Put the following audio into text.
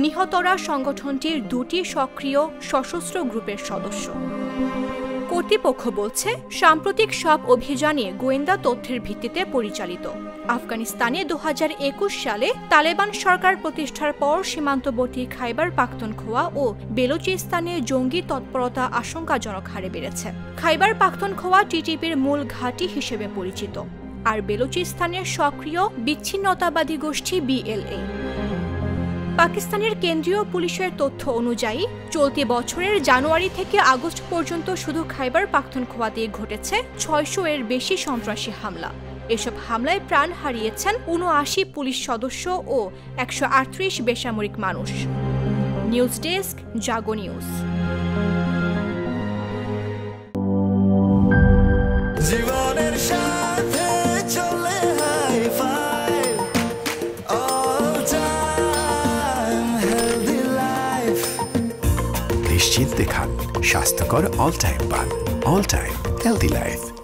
নিহতরা সংগঠনটির দুটি সক্রিয় সশস্ত্র গ্রুপের সদস্য। কর্তৃপক্ষ বলছে, সাম্প্রতিক সব অভিযানে গোয়েন্দা তথ্যের ভিত্তিতে পরিচালিত। আফগানিস্তানে ২০২১ সালে তালেবান সরকার প্রতিষ্ঠার পর সীমান্তবর্তী খাইবার পাখতুনখোয়া ও বেলুচিস্তানে জঙ্গি তৎপরতা আশঙ্কাজনক হারে বেড়েছে। খাইবার পাখতুনখোয়া টিটিপির মূল ঘাঁটি হিসেবে পরিচিত, আর বেলুচিস্তানের সক্রিয় বিচ্ছিন্নতাবাদী গোষ্ঠী বিএলএ। পাকিস্তানের কেন্দ্রীয় পুলিশের তথ্য অনুযায়ী চলতি বছরের জানুয়ারি থেকে আগস্ট পর্যন্ত শুধু খাইবার পাখতুনখোয়াতে ঘটেছে ৬০০ এর বেশি সন্ত্রাসী হামলা। এসব হামলায় প্রাণ হারিয়েছেন ৭৯ পুলিশ সদস্য ও ১৩৮ বেসামরিক মানুষ। নিউজ ডেস্ক, জাগো নিউজ। জীবনের সাথে চলে নিশ্চিন্তে খান স্বাস্থ্যকর অল টাইম পান। All time healthy life.